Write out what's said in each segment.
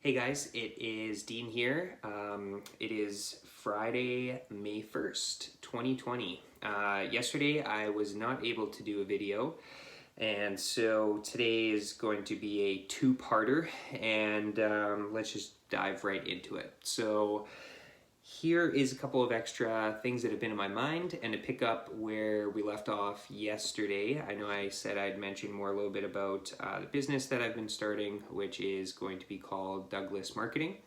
Hey guys, it is Dean here. It is Friday, May 1st, 2020. Yesterday I was not able to do a video, and so today is going to be a two-parter, and let's just dive right into it. So here is a couple of extra things that have been in my mind, and to pick up where we left off yesterday. I know I said I'd mention more a little bit about the business that I've been starting, which is going to be called Douglas Marketing.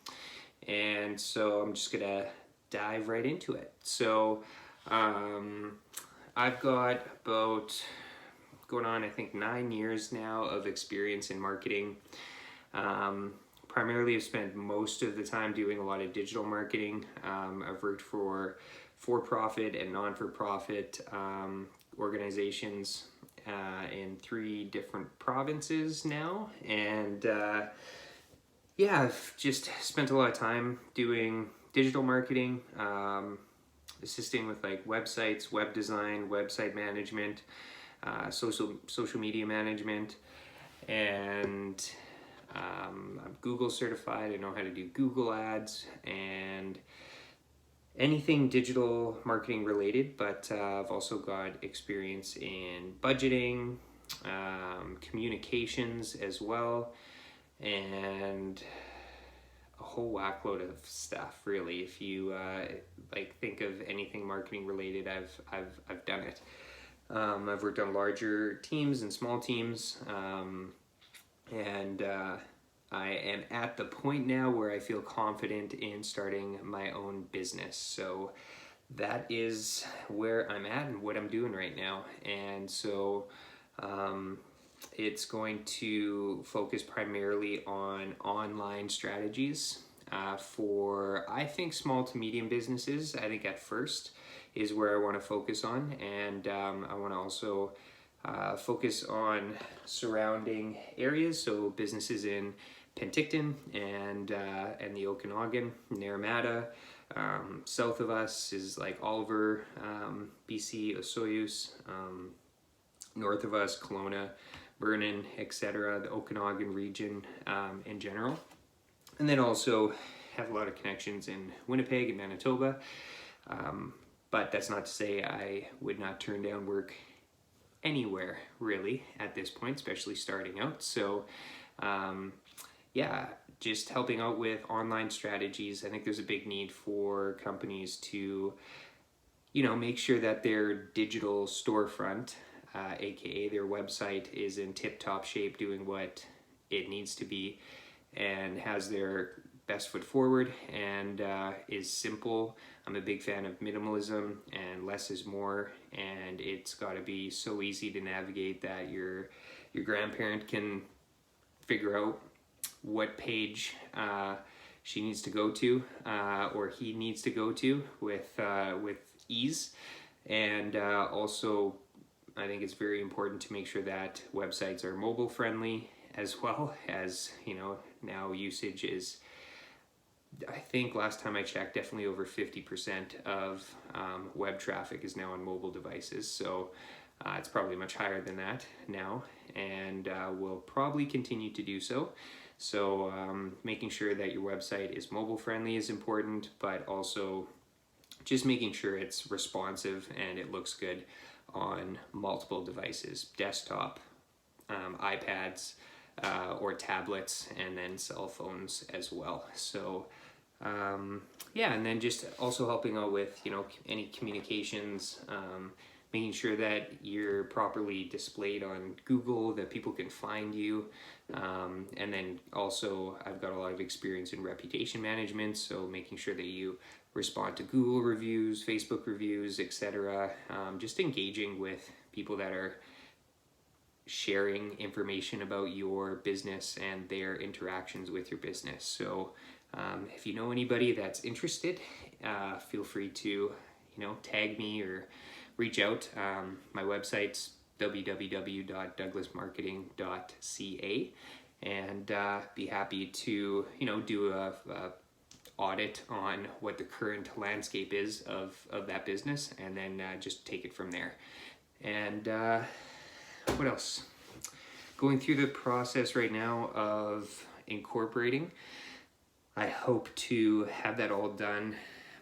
And so I'm just gonna dive right into it. So I've got about going on, I think, 9 years now of experience in marketing. Primarily, I've spent most of the time doing a lot of digital marketing. I've worked for-profit and non-for-profit organizations in 3 different provinces now. And yeah, I've just spent a lot of time doing digital marketing, assisting with like websites, web design, website management, social media management, and I'm Google certified. I know how to do Google ads and anything digital marketing related, but I've also got experience in budgeting, communications as well, and a whole whackload of stuff really. If you think of anything marketing related, I've done it. I've worked on larger teams and small teams, and I am at the point now where I feel confident in starting my own business. So that is where I'm at and what I'm doing right now. And so it's going to focus primarily on online strategies for, I think, small to medium businesses. I think at first is where I want to focus on, and I want to also focus on surrounding areas, so businesses in Penticton and the Okanagan, Naramata. South of us is like Oliver, BC, Osoyoos. North of us, Kelowna, Vernon, etc., the Okanagan region in general. And then also have a lot of connections in Winnipeg and Manitoba. But that's not to say I would not turn down work anywhere really at this point, especially starting out. So yeah, just helping out with online strategies. I think there's a big need for companies to, make sure that their digital storefront, aka their website, is in tip-top shape, doing what it needs to be, and has their best foot forward, and is simple. I'm a big fan of minimalism and less is more, and it's got to be so easy to navigate that your grandparent can figure out what page she needs to go to or he needs to go to with ease. And also, I think it's very important to make sure that websites are mobile friendly, as well as, now usage is, I think last time I checked, definitely over 50% of web traffic is now on mobile devices. So it's probably much higher than that now, and will probably continue to do so. So making sure that your website is mobile friendly is important, but also just making sure it's responsive and it looks good on multiple devices, desktop, iPads, or tablets, and then cell phones as well. So yeah, and then just also helping out with, any communications, making sure that you're properly displayed on Google, that people can find you. And then also I've got a lot of experience in reputation management, so making sure that you respond to Google reviews, Facebook reviews, etc. Just engaging with people that are sharing information about your business and their interactions with your business. So if you know anybody that's interested, feel free to, tag me or reach out. My website's www.douglasmarketing.ca, and be happy to, do a audit on what the current landscape is of that business, and then just take it from there. And what else? Going through the process right now of incorporating I hope to have that all done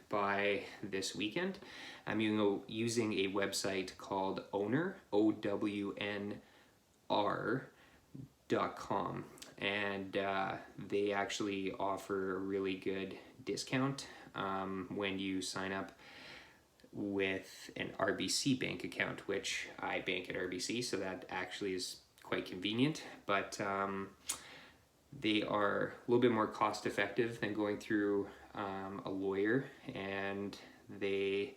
by this weekend. I'm using a website called Owner, OWNR.com, and they actually offer a really good discount when you sign up with an RBC bank account, which I bank at RBC, so that actually is quite convenient, but they are a little bit more cost effective than going through a lawyer, and they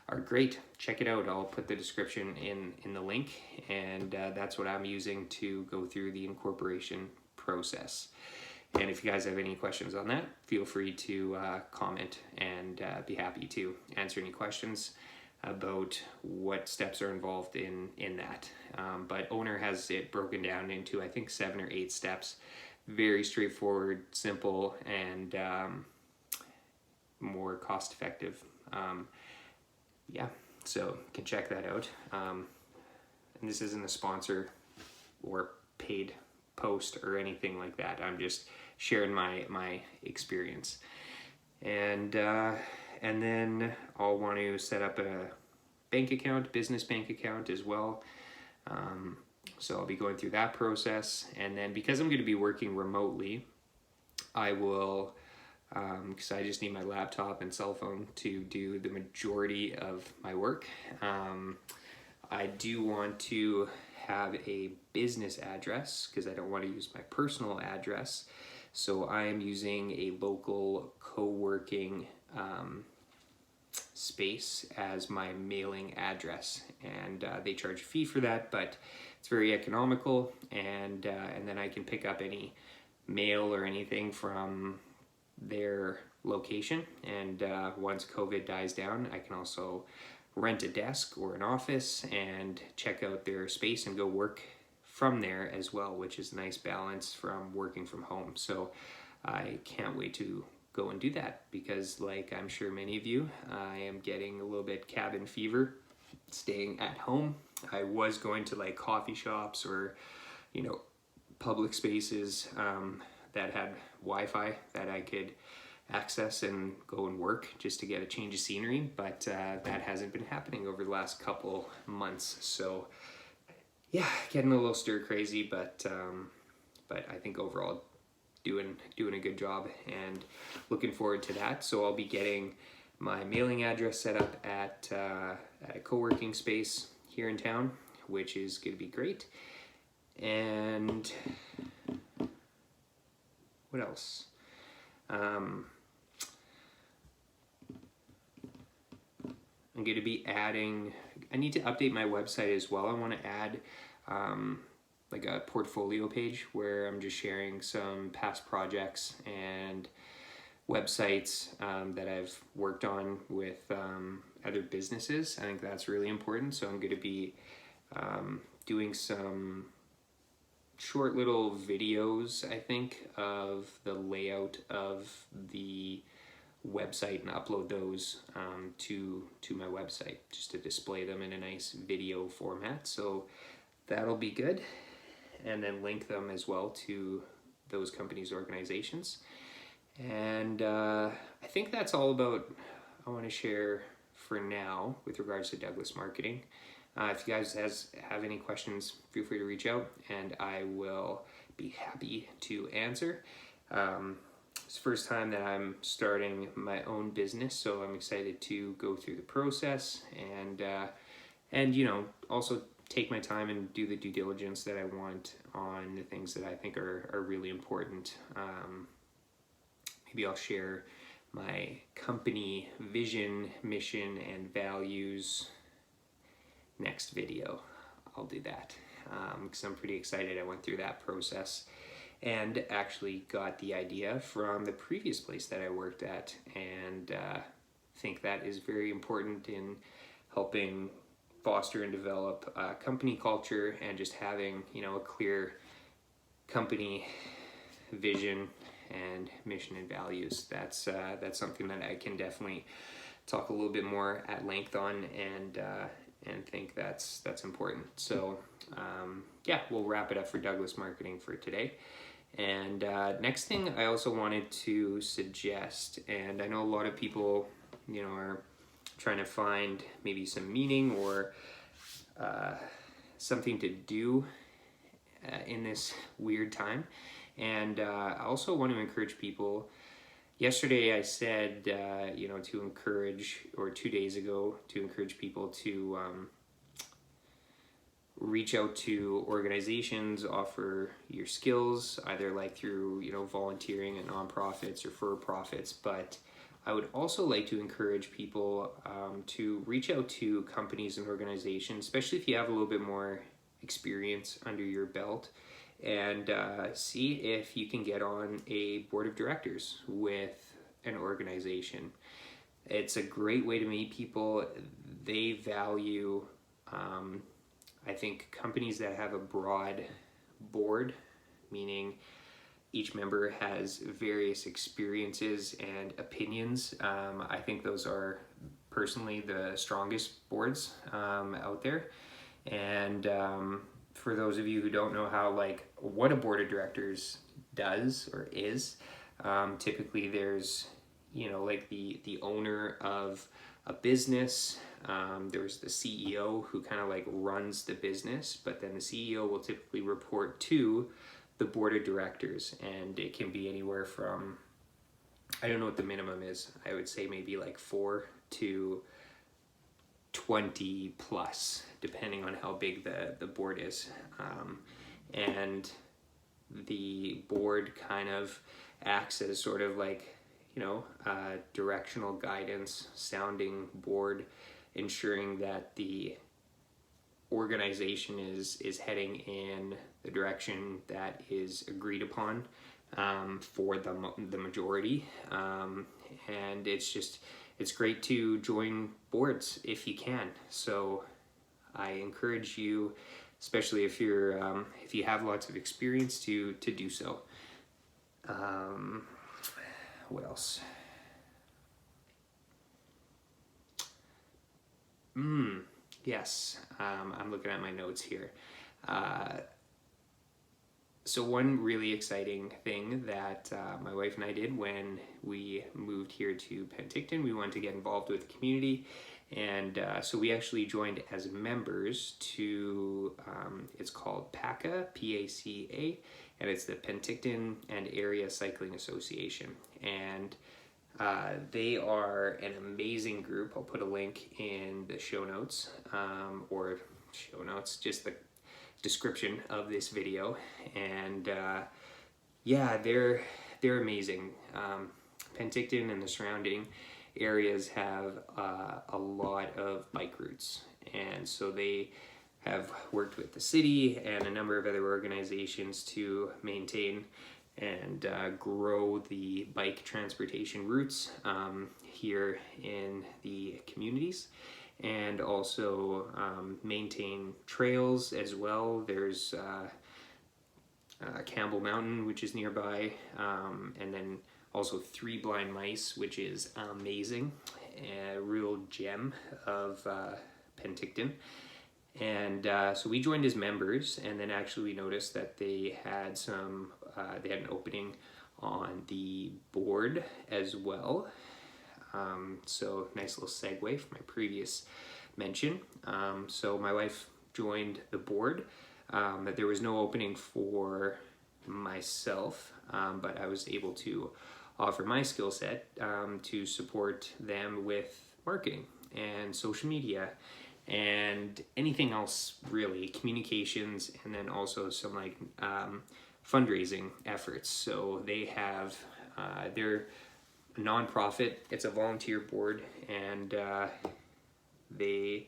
are great. Check it out. I'll put the description in the link, and that's what I'm using to go through the incorporation process. And if you guys have any questions on that, feel free to comment, and be happy to answer any questions about what steps are involved in that. But Owner has it broken down into, I think, 7 or 8 steps. Very straightforward, simple, and more cost effective. Yeah, so you can check that out. And this isn't a sponsor or paid post or anything like that. I'm just sharing my experience. And then I'll want to set up a bank account, business bank account as well. So I'll be going through that process. And then because I'm going to be working remotely, I will, because I just need my laptop and cell phone to do the majority of my work. I do want to have a business address because I don't want to use my personal address. So I am using a local co-working space as my mailing address, and they charge a fee for that, but it's very economical, and then I can pick up any mail or anything from their location, and once COVID dies down, I can also rent a desk or an office and check out their space and go work from there as well, which is a nice balance from working from home. So I can't wait to go and do that, because like I'm sure many of you, I am getting a little bit cabin fever staying at home. I was going to like coffee shops or, public spaces that had Wi-Fi that I could access and go and work just to get a change of scenery, but that hasn't been happening over the last couple months. So yeah, getting a little stir crazy, but I think overall doing a good job, and looking forward to that. So I'll be getting my mailing address set up at a co-working space here in town, which is going to be great. And what else? I'm going to be adding, I need to update my website as well. I want to add like a portfolio page where I'm just sharing some past projects and websites that I've worked on with other businesses. I think that's really important. So I'm going to be doing some short little videos, I think, of the layout of the website, and upload those to my website just to display them in a nice video format. So that'll be good, and then link them as well to those companies' organizations. And I think that's all about I want to share for now with regards to Douglas Marketing. If you guys have any questions, feel free to reach out, and I will be happy to answer. It's the first time that I'm starting my own business, so I'm excited to go through the process, and also take my time and do the due diligence that I want on the things that I think are really important. Maybe I'll share my company vision, mission, and values next video. I'll do that because I'm pretty excited. I went through that process and actually got the idea from the previous place that I worked at, and think that is very important in helping foster and develop company culture, and just having a clear company vision and mission and values. That's something that I can definitely talk a little bit more at length on, and think that's important. So yeah, we'll wrap it up for Douglas Marketing for today, And next thing I also wanted to suggest, and I know a lot of people, are trying to find maybe some meaning or something to do in this weird time. And I also want to encourage people. Yesterday I said, to encourage, or 2 days ago, to encourage people to reach out to organizations, offer your skills, either like through, volunteering at nonprofits or for profits. But I would also like to encourage people to reach out to companies and organizations, especially if you have a little bit more experience under your belt, and see if you can get on a board of directors with an organization. It's a great way to meet people. They value, I think, companies that have a broad board, meaning each member has various experiences and opinions. I think those are personally the strongest boards out there. And for those of you who don't know what a board of directors does or is, typically there's, the owner of a business. There's the CEO who kind of runs the business, but then the CEO will typically report to the board of directors, and it can be anywhere from, I don't know what the minimum is, I would say maybe 4 to 20 plus, depending on how big the board is. And the board kind of acts as sort of directional guidance, sounding board, ensuring that the organization is heading in the direction that is agreed upon for the majority. And it's great to join boards if you can. So I encourage you, especially if you have lots of experience, to do so. What else? Yes, I'm looking at my notes here. So one really exciting thing that my wife and I did when we moved here to Penticton, we wanted to get involved with the community. And so we actually joined as members to, it's called PACA, P-A-C-A, and it's the Penticton and Area Cycling Association. And they are an amazing group. I'll put a link in the show notes, just the description of this video. And they're amazing. Penticton and the surrounding areas have a lot of bike routes, and so they have worked with the city and a number of other organizations to maintain and grow the bike transportation routes here in the communities, and also maintain trails as well. There's Campbell Mountain, which is nearby, and then also Three Blind Mice, which is amazing, a real gem of Penticton. And so we joined as members, and then actually we noticed that they had an opening on the board as well. So nice little segue from my previous mention. So my wife joined the board. There was no opening for myself, but I was able to offer my skill set to support them with marketing and social media and anything else really, communications, and then also some fundraising efforts. So they have they're a nonprofit, it's a volunteer board, and they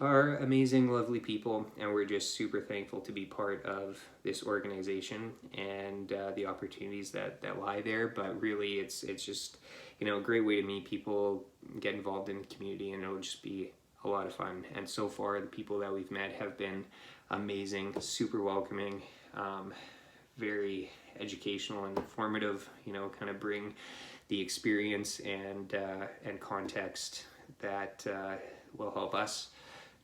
are amazing, lovely people, and we're just super thankful to be part of this organization and the opportunities that lie there. But really it's just a great way to meet people, get involved in the community, and it'll just be a lot of fun. And so far the people that we've met have been amazing, super welcoming, very educational and informative, kind of bring the experience and context that will help us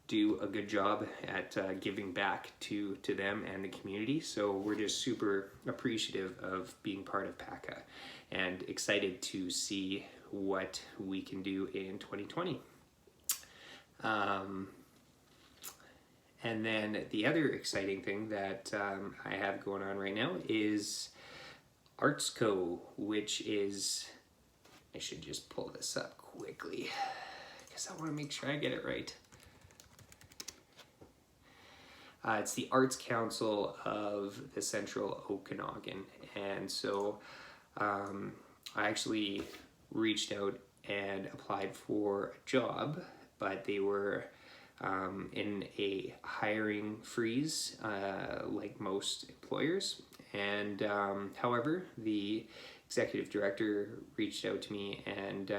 do a good job at giving back to them and the community. So we're just super appreciative of being part of PACA and excited to see what we can do in 2020. And then the other exciting thing that I have going on right now is ArtsCo, which is, I should just pull this up quickly because I want to make sure I get it right. It's the Arts Council of the Central Okanagan. And so I actually reached out and applied for a job, but they were in a hiring freeze like most employers. And however, the executive director reached out to me and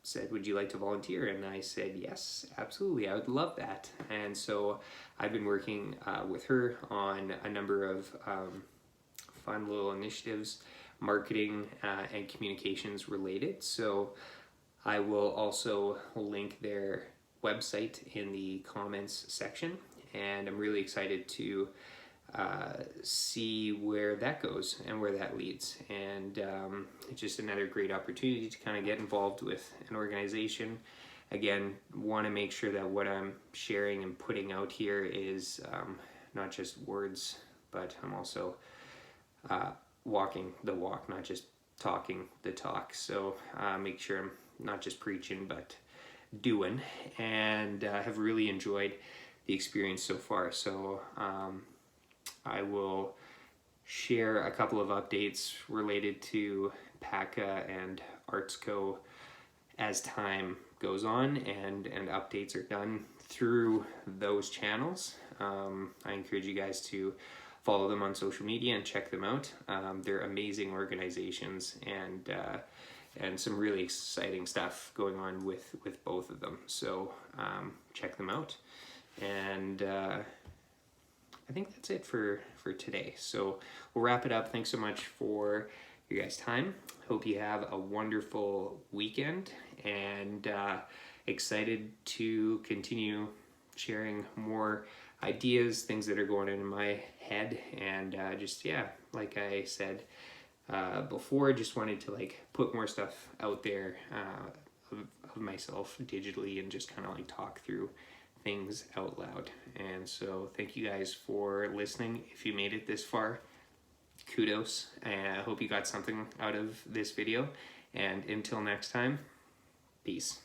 said, would you like to volunteer? And I said, yes, absolutely, I would love that. And so I've been working with her on a number of fun little initiatives, marketing and communications related. So I will also link their website in the comments section, and I'm really excited to see where that goes and where that leads. And it's just another great opportunity to kind of get involved with an organization. Again, want to make sure that what I'm sharing and putting out here is not just words, but I'm also walking the walk, not just talking the talk. So make sure I'm not just preaching, but doing, and have really enjoyed the experience so far. So I will share a couple of updates related to PACA and ArtsCo as time goes on and updates are done through those channels. I encourage you guys to follow them on social media and check them out. They're amazing organizations, and some really exciting stuff going on with both of them. So check them out. And I think that's it for today. So we'll wrap it up. Thanks so much for your guys' time. Hope you have a wonderful weekend, and excited to continue sharing more ideas, things that are going on in my head, and just, yeah, like I said before, just wanted to like put more stuff out there of myself digitally and just kind of like talk through things out loud. And so thank you guys for listening. If you made it this far, kudos, and I hope you got something out of this video. And until next time, peace.